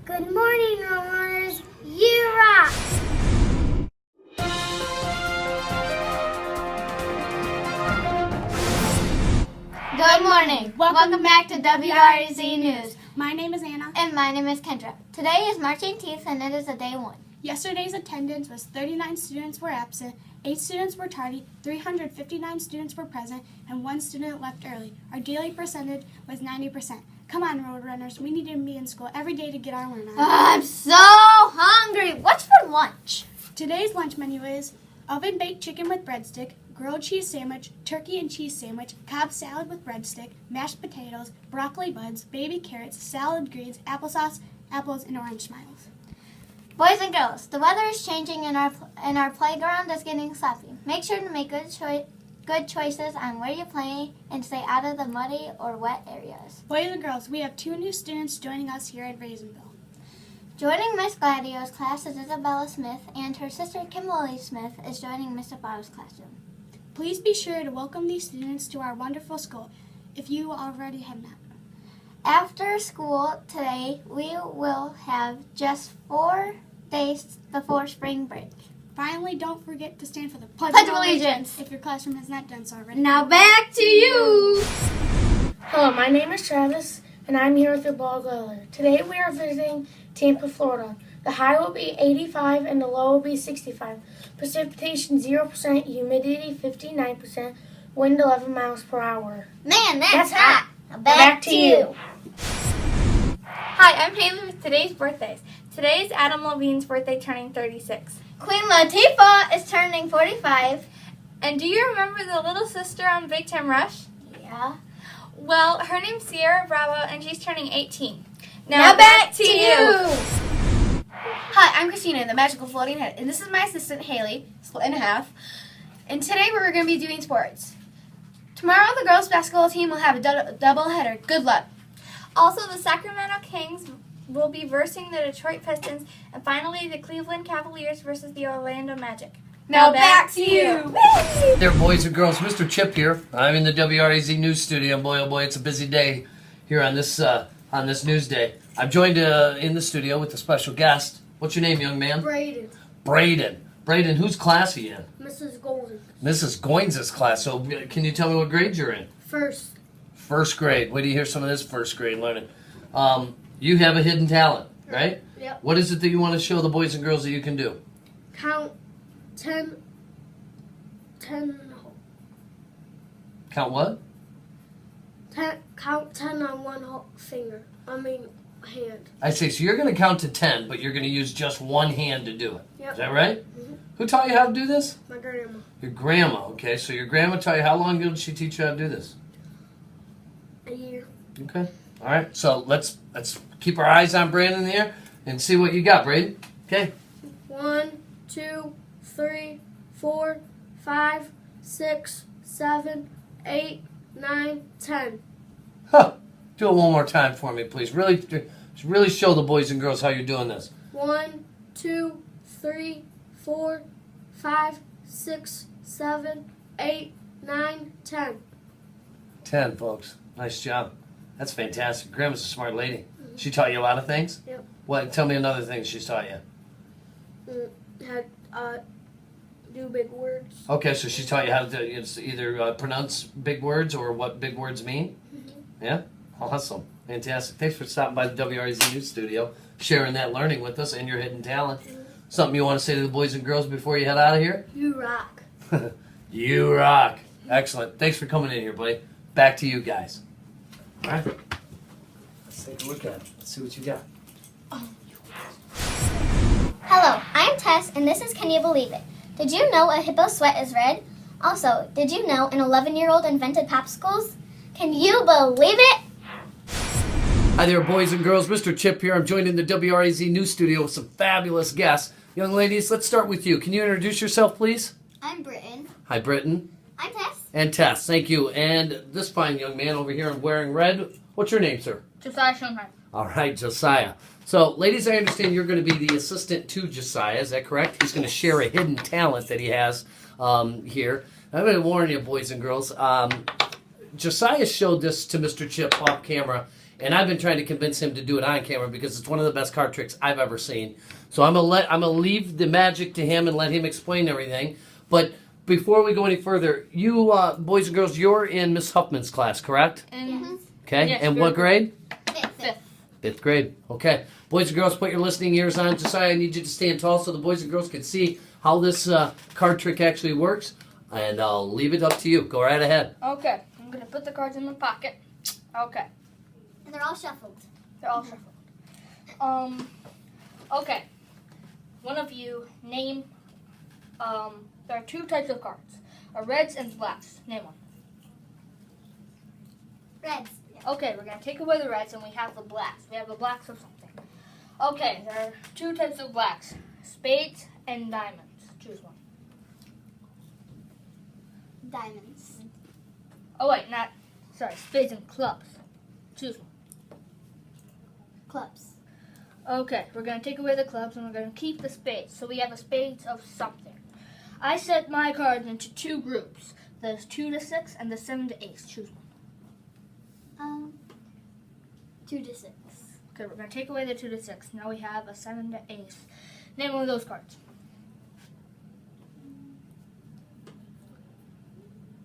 Good morning, homeowners. You rock! Good morning. Welcome back to WRAZ News. My name is Anna. And my name is Kendra. Today is March 18th and it is a day one. Yesterday's attendance was 39 students were absent, 8 students were tardy, 359 students were present, and 1 student left early. Our daily percentage was 90%. Come on, Roadrunners. We need to be in school every day to get our learn on. I'm so hungry. What's for lunch? Today's lunch menu is oven-baked chicken with breadstick, grilled cheese sandwich, turkey and cheese sandwich, Cobb salad with breadstick, mashed potatoes, broccoli buds, baby carrots, salad greens, applesauce, apples, and orange smiles. Boys and girls, the weather is changing and our playground is getting sloppy. Make sure to make good choices on where you play and stay out of the muddy or wet areas. Boys and girls, we have 2 new students joining us here at Raisinville. Joining Miss Gladio's class is Isabella Smith, and her sister Kimberly Smith is joining Miss Debar's classroom. Please be sure to welcome these students to our wonderful school if you already have not. After school today, we will have just 4 days before spring break. Finally, don't forget to stand for the Pledge of Allegiance. If your classroom has not done so already. Now back to you. Hello, my name is Travis, and I'm here with your blog letter. Today we are visiting Tampa, Florida. The high will be 85 and the low will be 65. Precipitation 0%, humidity 59%, wind 11 miles per hour. Man, that's hot. Now Back to you. Hi, I'm Haley with today's birthdays. Today is Adam Levine's birthday, turning 36. Queen Latifah is turning 45. And do you remember the little sister on Big Time Rush? Yeah. Well, her name's Sierra Bravo, and she's turning 18. Now back to you. Hi, I'm Christina, the Magical Floating Head, and this is my assistant, Haley, split in half. And today we're going to be doing sports. Tomorrow, the girls' basketball team will have a double header. Good luck. Also, the Sacramento Kings will be versing the Detroit Pistons, and finally, the Cleveland Cavaliers versus the Orlando Magic. Now back to you. There, boys and girls, Mr. Chip here. I'm in the WRAZ News Studio. Boy, oh boy, it's a busy day here on this news day. I'm joined in the studio with a special guest. What's your name, young man? Braden. Braden, whose class are you in? Mrs. Golden. Mrs. Goins' class. So can you tell me what grade you're in? First grade. Wait till you hear some of this first grade learning. You have a hidden talent, right? Yep. What is it that you want to show the boys and girls that you can do? Count 10. Count what? Count 10 on one finger. Hand. I see. So you're going to count to 10, but you're going to use just one hand to do it. Yep. Is that right? Mm-hmm. Who taught you how to do this? My grandma. Your grandma. Okay, so your grandma taught you, how long ago did she teach you how to do this? A year. Okay. All right. So let's keep our eyes on Brandon here and see what you got, Braden. Okay. 1, 2, 3, 4, 5, 6, 7, 8, 9, 10. Huh. Do it one more time for me, please. Really show the boys and girls how you're doing this. 1, 2, 3, 4, 5, 6, 7, 8, 9, 10. 10, folks. Nice job. That's fantastic. Grandma's a smart lady. She taught you a lot of things? Yep. What? Tell me another thing she's taught you. Do big words. Okay, so she taught you how to either pronounce big words or what big words mean? Mm-hmm. Yeah? Awesome. Fantastic. Thanks for stopping by the WRAZ News Studio, sharing that learning with us and your hidden talent. Mm-hmm. Something you want to say to the boys and girls before you head out of here? You rock. You rock. Excellent. Thanks for coming in here, buddy. Back to you guys. All right. Let's take a look at it. Let's see what you got. Hello, I'm Tess, and this is Can You Believe It? Did you know a hippo sweat is red? Also, did you know an 11-year-old invented popsicles? Can you believe it? Hi there, boys and girls. Mr. Chip here. I'm joined in the WRAZ News Studio with some fabulous guests. Young ladies, let's start with you. Can you introduce yourself, please? I'm Britton. Hi, Britton. I'm Tess. And Tess, thank you. And this fine young man over here wearing red. What's your name, sir? Josiah Schoenheim. All right, Josiah. So, ladies, I understand you're going to be the assistant to Josiah. Is that correct? He's going to share a hidden talent that he has here. I'm going to warn you, boys and girls. Josiah showed this to Mr. Chip off camera, And I've been trying to convince him to do it on camera because it's one of the best card tricks I've ever seen. So I'm gonna leave the magic to him and let him explain everything. But before we go any further, you boys and girls, you're in Miss Huffman's class, correct? Okay. Yes, and we're- what grade? Fifth. 5th grade. Okay. Boys and girls, put your listening ears on. Josiah, I need you to stand tall so the boys and girls can see how this card trick actually works. And I'll leave it up to you. Go right ahead. Okay, I'm gonna put the cards in my pocket. Okay, And they're all shuffled. they're all shuffled. Okay. One of you name. There are 2 types of cards: reds and blacks. Name one. Reds. Okay, we're gonna take away the reds and we have the blacks. We have the blacks of something. Okay, there are 2 types of blacks: spades and diamonds. Choose one. Diamonds. Oh wait, spades and clubs. Choose one. Clubs. Okay, we're going to take away the clubs and we're going to keep the spades. So we have a spades of something. I set my cards into 2 groups. There's 2 to 6 and the 7 to ace. Choose one. 2 to 6. Okay, we're going to take away the 2 to 6. Now we have a 7 to ace. Name one of those cards.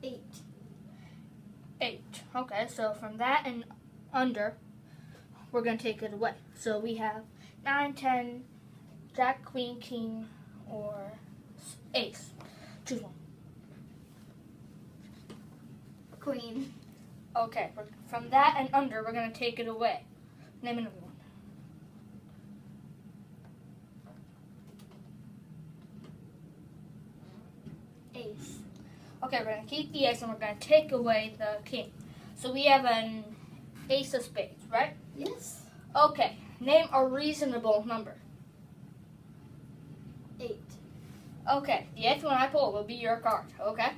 8. 8. Okay, so from that and under, we're going to take it away. So we have 9, 10, jack, queen, king, or ace. Choose one. Queen. Okay, from that and under, we're going to take it away. Name another one. Ace. Okay, we're going to keep the ace and we're going to take away the king. So we have an ace of spades, right? Yes. Okay, name a reasonable number. 8. Okay, the 8th one I pull will be your card, okay?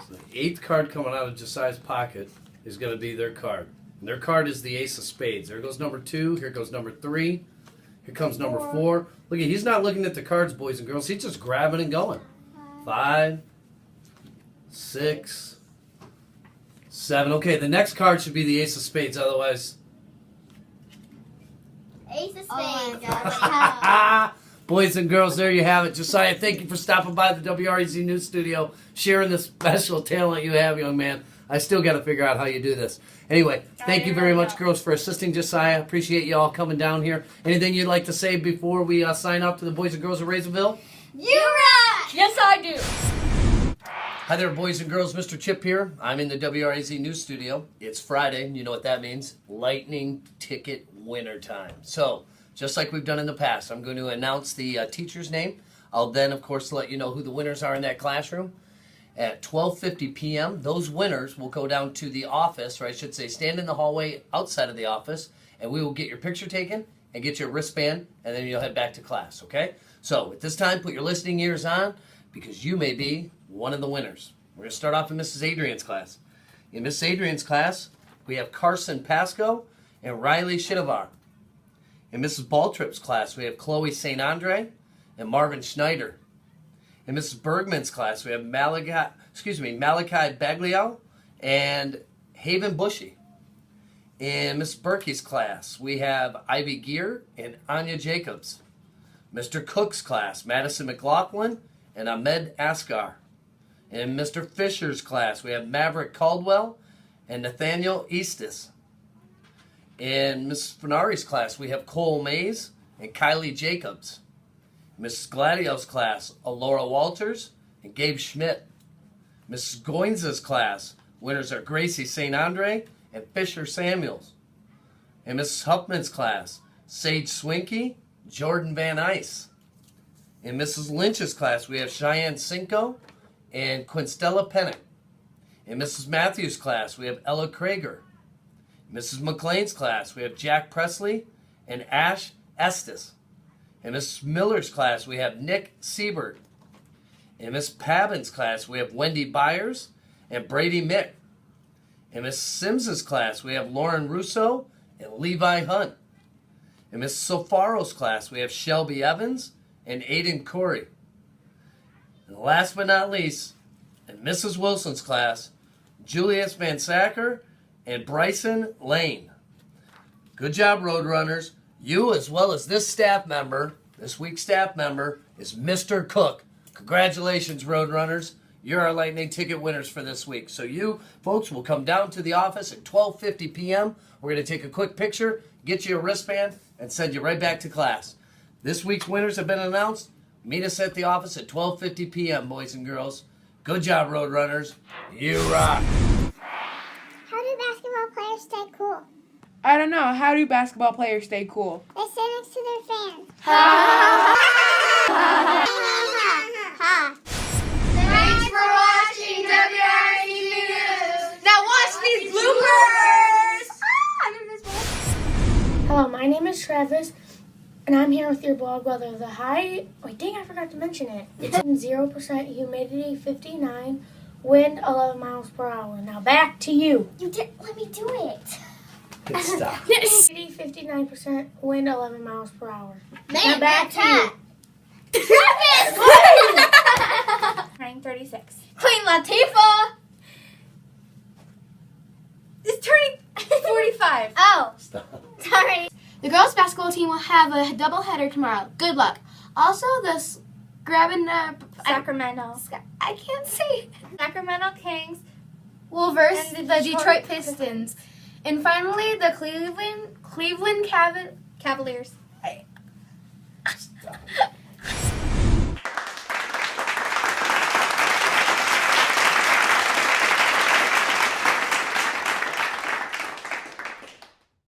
So the 8th card coming out of Josiah's pocket is going to be their card. And their card is the ace of spades. There goes number 2. Here goes number 3. Here comes number 4. Look, he's not looking at the cards, boys and girls. He's just grabbing and going. 5, 6, 7. Okay, the next card should be the ace of spades. Otherwise, Ace of spades. Oh my God. boys and girls, there you have it. Josiah, thank you for stopping by the WRAZ News Studio, sharing the special talent you have, young man. I still got to figure out how you do this. Anyway, thank you very much, girls, for assisting Josiah. Appreciate you all coming down here. Anything you'd like to say before we sign off to the boys and girls of Razorville? You rock! Yes, I do. Hi there, boys and girls. Mr. Chip here. I'm in the WRAZ News Studio. It's Friday. You know what that means. Lightning ticket winner time. So, just like we've done in the past, I'm going to announce the teacher's name. I'll then, of course, let you know who the winners are in that classroom. At 12:50 p.m., those winners will go down to the office, or I should say stand in the hallway outside of the office, and we will get your picture taken and get your wristband, and then you'll head back to class, okay? So, at this time, put your listening ears on, because you may be one of the winners. We're going to start off in Mrs. Adrian's class. In Mrs. Adrian's class, we have Carson Pasco and Riley Shinovar. In Mrs. Baltrip's class, we have Chloe St. Andre and Marvin Schneider. In Mrs. Bergman's class, we have Malachi Baglio and Haven Bushy. In Miss Berkey's class, we have Ivy Gear and Anya Jacobs. Mr. Cook's class, Madison McLaughlin and Ahmed Asgar. In Mr. Fisher's class, we have Maverick Caldwell and Nathaniel Eastis. In Mrs. Fenari's class, we have Cole Mays and Kylie Jacobs. In Mrs. Gladio's class, Alora Walters and Gabe Schmidt. Mrs. Goins' class, winners are Gracie St. Andre and Fisher Samuels. In Mrs. Huffman's class, Sage Swinky, Jordan Van Ice. In Mrs. Lynch's class, we have Cheyenne Cinco and Quinstella Pennick. In Mrs. Matthews' class, we have Ella Krager. In Mrs. McLean's class, we have Jack Presley and Ash Estes. In Mrs. Miller's class, we have Nick Siebert. In Miss Pabin's class, we have Wendy Byers and Brady Mick. In Miss Sims's class, we have Lauren Russo and Levi Hunt. In Miss Sofaro's class, we have Shelby Evans and Aiden Corey. And last but not least, in Mrs. Wilson's class, Julius Van Sacker and Bryson Lane. Good job, Roadrunners. You, as well as this staff member, this week's staff member, is Mr. Cook. Congratulations, Roadrunners. You're our Lightning ticket winners for this week. So you folks will come down to the office at 12:50 p.m. We're going to take a quick picture, get you a wristband, and send you right back to class. This week's winners have been announced. Meet us at the office at 12:50 p.m., boys and girls. Good job, Roadrunners. You rock. How do basketball players stay cool? I don't know. How do basketball players stay cool? They sit next to their fans. Thanks for watching WRAZ News. Now watch these bloopers. Hello, my name is Travis, and I'm here with your blog weather. The high, wait, dang, I forgot to mention it. It's 0%, humidity 59, wind 11 miles per hour. Now back to you. You didn't let me do it. Good stuff. Humidity 59%, wind 11 miles per hour. Man, now back to you. Travis! Turning 36. Queen Latifah is turning 45. Oh, Stop. sorry. The girls' basketball team will have a doubleheader tomorrow. Good luck. Also, Sacramento. I can't say. Sacramento Kings. Will verse And the the Detroit Detroit Pistons. And finally, the Cleveland Cavaliers.